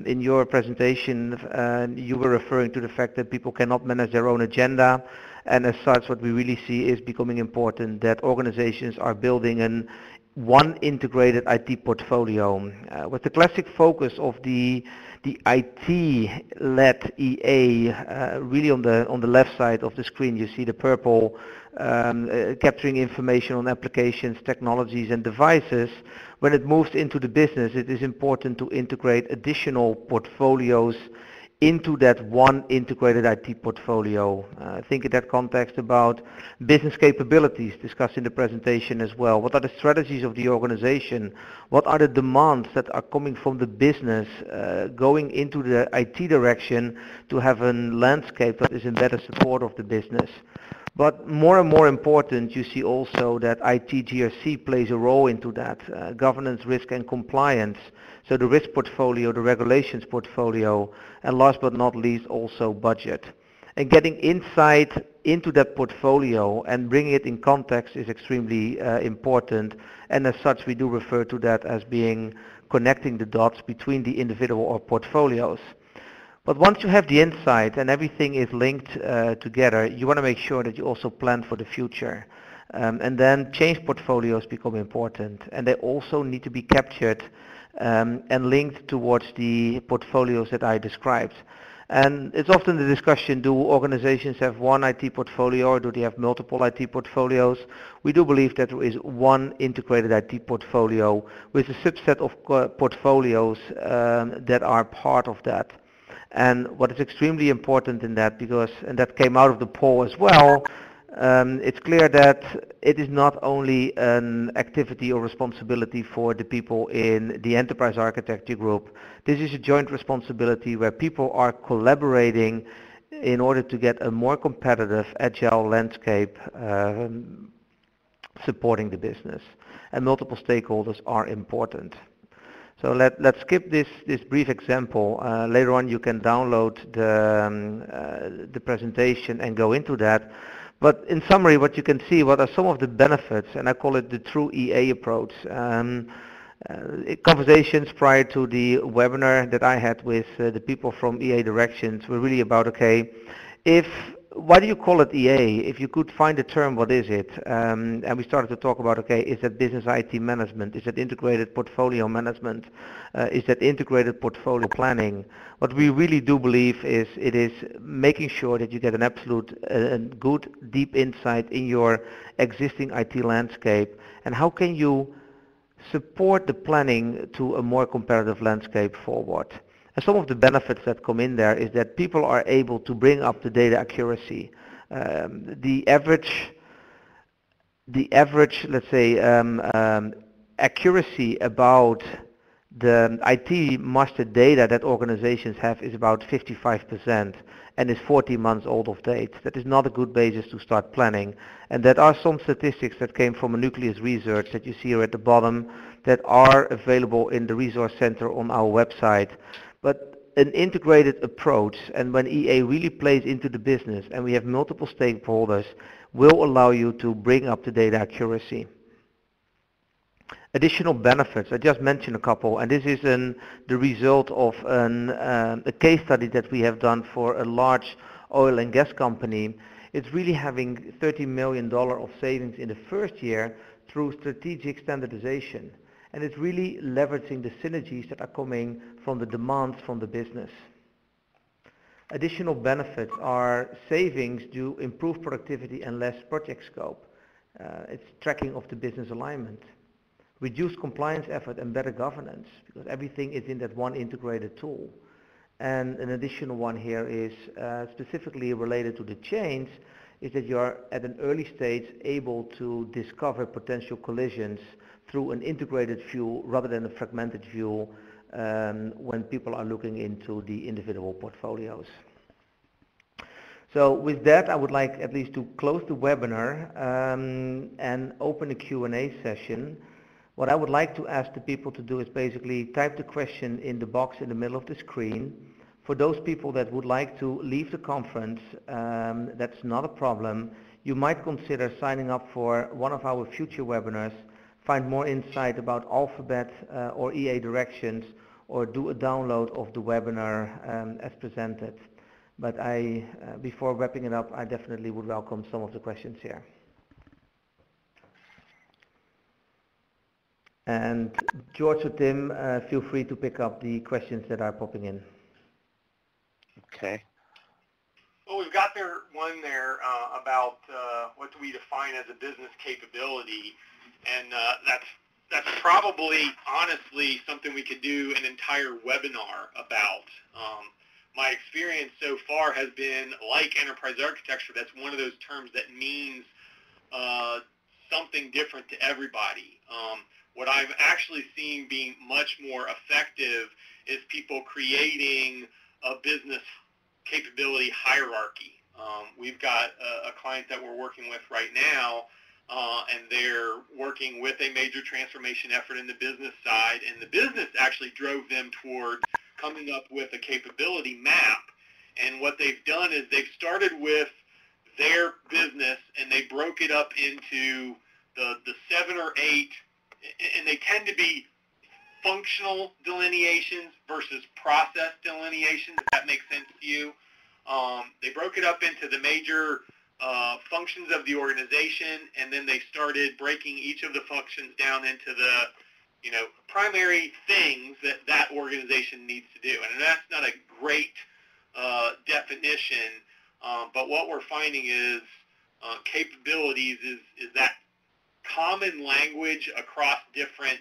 In your presentation, you were referring to the fact that people cannot manage their own agenda, and as such, what we really see is becoming important that organizations are building one integrated IT portfolio. With the classic focus of the IT-led EA, really on the left side of the screen, you see the purple capturing information on applications, technologies, and devices. When it moves into the business, it is important to integrate additional portfolios into that one integrated IT portfolio. Think in that context about business capabilities discussed in the presentation as well. What are the strategies of the organization? What are the demands that are coming from the business going into the IT direction to have a landscape that is in better support of the business? But more and more important, you see also that IT GRC plays a role into that, governance, risk, and compliance. So the risk portfolio, the regulations portfolio, and last but not least, also budget. And getting insight into that portfolio and bringing it in context is extremely important. And as such, we do refer to that as being connecting the dots between the individual or portfolios. But once you have the insight and everything is linked together, you want to make sure that you also plan for the future. And then change portfolios become important. And they also need to be captured and linked towards the portfolios that I described. And it's often the discussion, do organizations have one IT portfolio or do they have multiple IT portfolios? We do believe that there is one integrated IT portfolio with a subset of portfolios that are part of that. And what is extremely important in that, and that came out of the poll as well, it's clear that it is not only an activity or responsibility for the people in the enterprise architecture group. This is a joint responsibility where people are collaborating in order to get a more competitive, agile landscape supporting the business. And multiple stakeholders are important. So let's skip this brief example. Later on you can download the presentation and go into that. But in summary, what you can see, what are some of the benefits, and I call it the true EA approach. Conversations prior to the webinar that I had with the people from EA Directions were really about, okay, why do you call it EA? If you could find a term, what is it? And we started to talk about, okay, is that business IT management? Is that integrated portfolio management? Is that integrated portfolio planning? What we really do believe is it is making sure that you get an absolute good, deep insight in your existing IT landscape, and how can you support the planning to a more competitive landscape forward. And some of the benefits that come in there is that people are able to bring up the data accuracy. The average, let's say, accuracy about the IT master data that organizations have is about 55% and is 40 months old of date. That is not a good basis to start planning. And there are some statistics that came from a nucleus research that you see here at the bottom that are available in the resource center on our website. But an integrated approach, and when EA really plays into the business and we have multiple stakeholders, will allow you to bring up the data accuracy. Additional benefits, I just mentioned a couple, and this is the result of a case study that we have done for a large oil and gas company. It's really having $30 million of savings in the first year through strategic standardization. And it's really leveraging the synergies that are coming from the demands from the business. Additional benefits are savings due improved productivity and less project scope. It's tracking of the business alignment. Reduced compliance effort and better governance, because everything is in that one integrated tool. And an additional one here is specifically related to the change, is that you are at an early stage able to discover potential collisions through an integrated view rather than a fragmented view when people are looking into the individual portfolios. So with that, I would like at least to close the webinar and open a Q&A session. What I would like to ask the people to do is basically type the question in the box in the middle of the screen. For those people that would like to leave the conference, that's not a problem. You might consider signing up for one of our future webinars, find more insight about Alphabet or EA Directions, or do a download of the webinar as presented. But before wrapping it up, I definitely would welcome some of the questions here. And George or Tim, feel free to pick up the questions that are popping in. Okay. Well, we've got one there about what do we define as a business capability, and that's probably, honestly, something we could do an entire webinar about. My experience so far has been, like enterprise architecture, that's one of those terms that means something different to everybody. What I've actually seen being much more effective is people creating a business capability hierarchy. We've got a client that we're working with right now, and they're working with a major transformation effort in the business side, and the business actually drove them toward coming up with a capability map. And what they've done is they've started with their business, and they broke it up into the 7 or 8, and they tend to be functional delineations versus process delineations, if that makes sense to you. They broke it up into the major functions of the organization, and then they started breaking each of the functions down into the primary things that organization needs to do. And that's not a great definition, but what we're finding is capabilities is that common language across different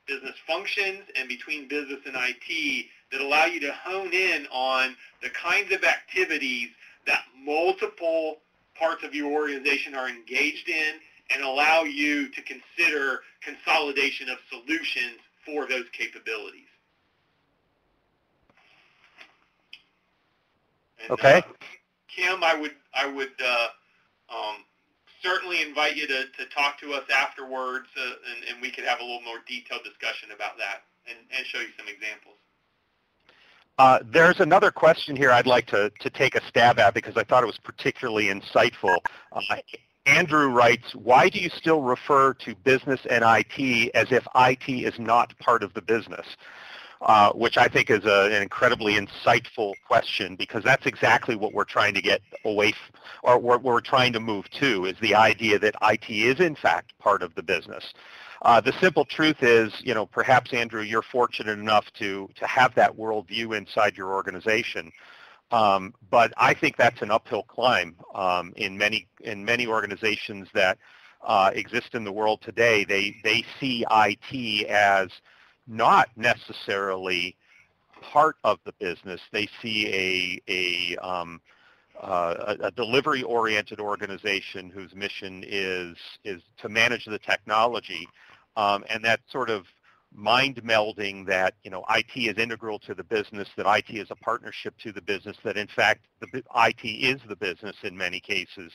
business functions and between business and IT that allow you to hone in on the kinds of activities that multiple parts of your organization are engaged in, and allow you to consider consolidation of solutions for those capabilities. And, okay. Kim, I would certainly invite you to talk to us afterwards, and we could have a little more detailed discussion about that and show you some examples. There's another question here I'd like to take a stab at because I thought it was particularly insightful. Andrew writes, why do you still refer to business and IT as if IT is not part of the business? Which I think is an incredibly insightful question, because that's exactly what we're trying to get away or what we're trying to move to, is the idea that IT is in fact part of the business. The simple truth is, perhaps, Andrew, you're fortunate enough to have that worldview inside your organization. But I think that's an uphill climb in many organizations that exist in the world today. They see IT as not necessarily part of the business. They see a delivery-oriented organization whose mission is to manage the technology, and that sort of mind melding that IT is integral to the business, that IT is a partnership to the business, that in fact the IT is the business in many cases,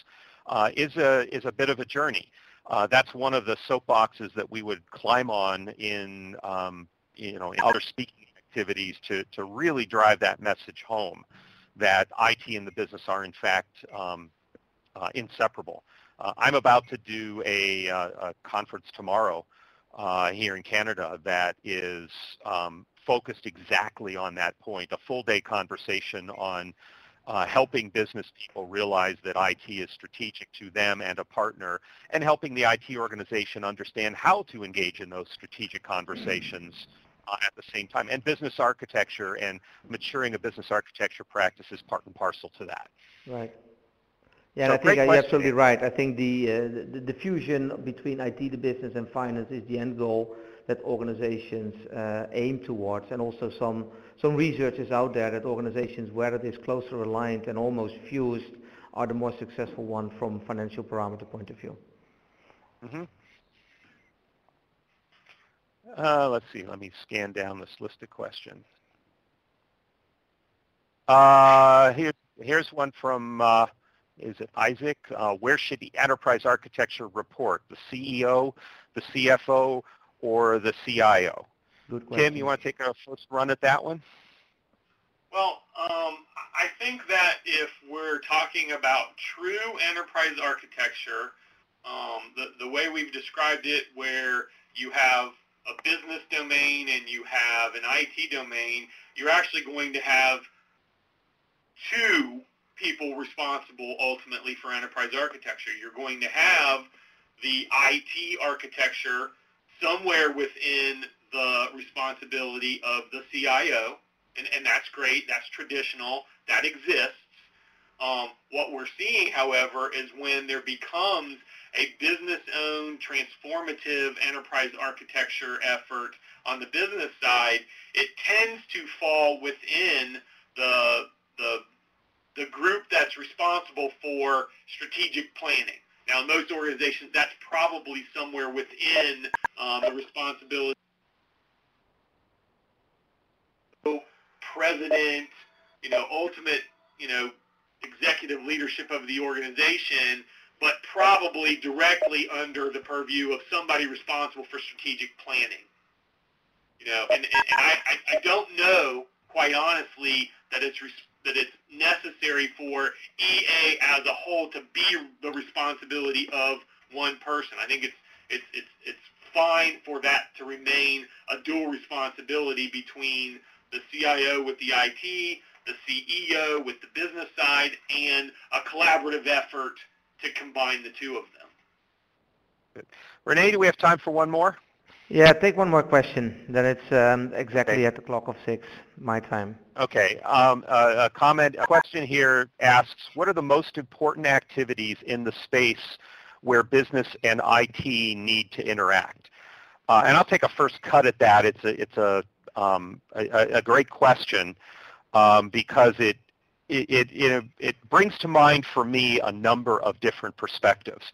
is a bit of a journey. That's one of the soapboxes that we would climb on in other speaking activities to really drive that message home, that IT and the business are in fact inseparable. I'm about to do a conference tomorrow here in Canada that is focused exactly on that point, a full-day conversation on helping business people realize that IT is strategic to them and a partner, and helping the IT organization understand how to engage in those strategic conversations at the same time. And business architecture and maturing a business architecture practice is part and parcel to that. Right. Yeah, So and I think great you're question. absolutely right. I think the fusion between IT, the business, and finance is the end goal that organizations aim towards, and also some research is out there that organizations where it is closer aligned and almost fused are the more successful one from financial parameter point of view. Mm-hmm. Let's see. Let me scan down this list of questions. Here's one from, is it Isaac? Where should the enterprise architecture report? The CEO, the CFO, or the CIO? Good question. Tim, you want to take a first run at that one? Well, I think that if we're talking about true enterprise architecture, the way we've described it, where you have a business domain and you have an IT domain, you're actually going to have two people responsible ultimately for enterprise architecture. You're going to have the IT architecture somewhere within the responsibility of the CIO, and that's great, that's traditional, that exists. What we're seeing, however, is when there becomes a business-owned transformative enterprise architecture effort on the business side, it tends to fall within the group that's responsible for strategic planning. Now, in most organizations, that's probably somewhere within the responsibility of president, ultimate, executive leadership of the organization, but probably directly under the purview of somebody responsible for strategic planning. And I don't know, quite honestly, that it's necessary for EA as a whole to be the responsibility of one person. I think it's fine for that to remain a dual responsibility between the CIO with the IT, the CEO with the business side, and a collaborative effort to combine the two of them. Good. Renee, do we have time for one more? Yeah, take one more question. Then it's exactly at the clock of 6, my time. Okay. A question here asks, what are the most important activities in the space where business and IT need to interact? And I'll take a first cut at that. It's a great question because it brings to mind for me a number of different perspectives.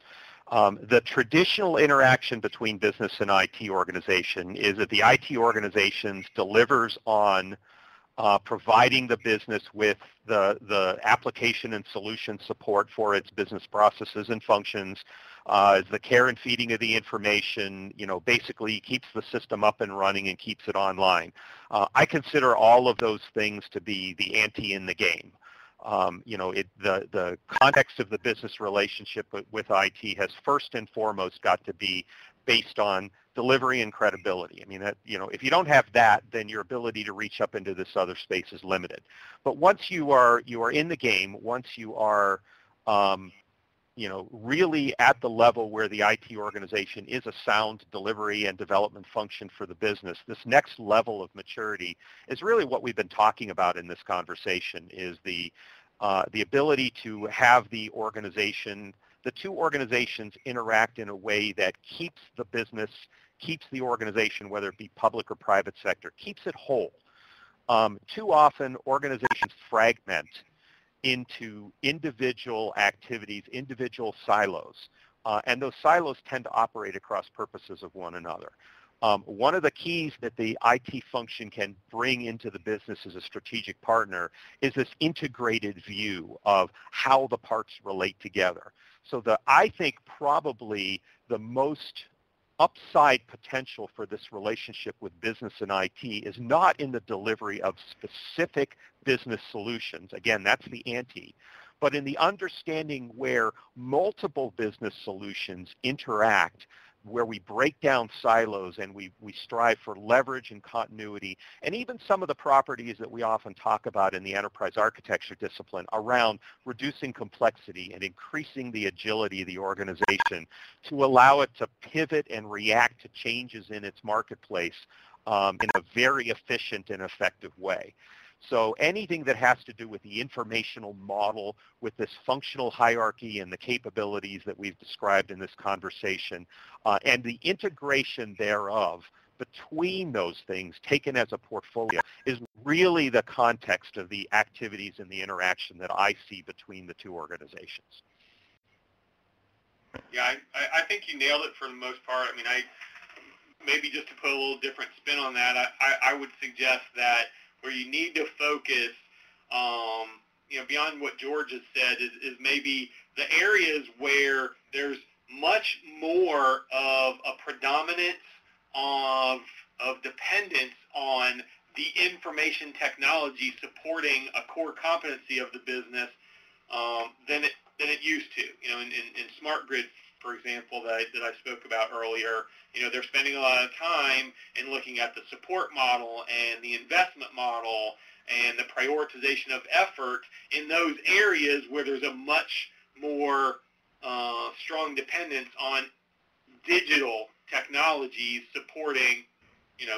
The traditional interaction between business and IT organization is that the IT organizations delivers on providing the business with the application and solution support for its business processes and functions, the care and feeding of the information, basically keeps the system up and running and keeps it online. I consider all of those things to be the ante in the game. The context of the business relationship with IT has first and foremost got to be based on delivery and credibility. I mean, if you don't have that, then your ability to reach up into this other space is limited. But once you are in the game, once you are really at the level where the IT organization is a sound delivery and development function for the business, this next level of maturity is really what we've been talking about in this conversation, is the ability to have the two organizations interact in a way that keeps the business, keeps the organization, whether it be public or private sector, keeps it whole. Too often, organizations fragment into individual activities, individual silos, and those silos tend to operate across purposes of one another. One of the keys that the IT function can bring into the business as a strategic partner is this integrated view of how the parts relate together. So I think probably the most upside potential for this relationship with business and IT is not in the delivery of specific business solutions. Again, that's the ante. But in the understanding where multiple business solutions interact, where we break down silos and we strive for leverage and continuity, and even some of the properties that we often talk about in the enterprise architecture discipline around reducing complexity and increasing the agility of the organization to allow it to pivot and react to changes in its marketplace in a very efficient and effective way. So anything that has to do with the informational model, with this functional hierarchy and the capabilities that we've described in this conversation, and the integration thereof between those things taken as a portfolio is really the context of the activities and the interaction that I see between the two organizations. Yeah, I think you nailed it for the most part. I mean, maybe just to put a little different spin on that, I would suggest that where you need to focus, beyond what George has said, is maybe the areas where there's much more of a predominance of dependence on the information technology supporting a core competency of the business than it used to. In smart grid, for example, that I spoke about earlier, they're spending a lot of time in looking at the support model and the investment model and the prioritization of effort in those areas where there's a much more strong dependence on digital technologies supporting,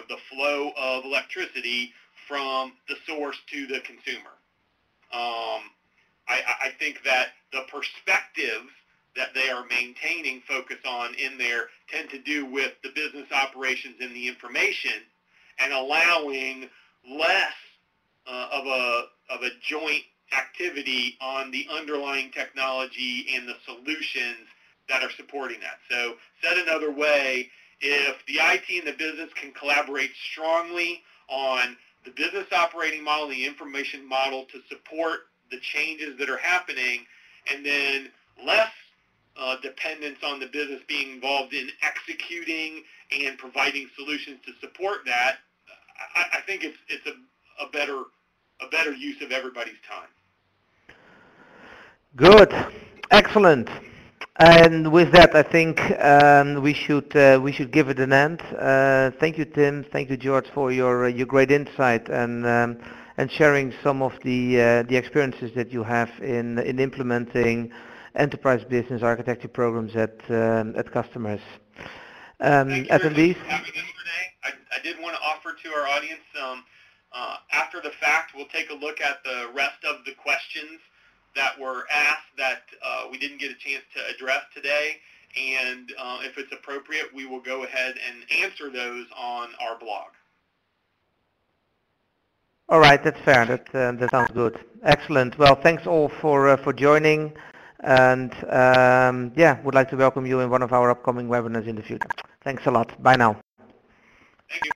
the flow of electricity from the source to the consumer. I think that the perspectives that they are maintaining focus on in there tend to do with the business operations and the information, and allowing less of a joint activity on the underlying technology and the solutions that are supporting that. So said another way, if the IT and the business can collaborate strongly on the business operating model, the information model to support the changes that are happening, and then less dependence on the business being involved in executing and providing solutions to support that, I think it's a better use of everybody's time. Good, excellent. And with that, I think we should give it an end. Thank you, Tim. Thank you, George, for your great insight and sharing some of the experiences that you have in implementing enterprise business architecture programs at customers. Thank you for having us today. I did want to offer to our audience, after the fact, we'll take a look at the rest of the questions that were asked that we didn't get a chance to address today, and if it's appropriate, we will go ahead and answer those on our blog. All right, that's fair. That sounds good. Excellent. Well, thanks all for joining, and would like to welcome you in one of our upcoming webinars in the future. Thanks a lot. Bye now. Thank you.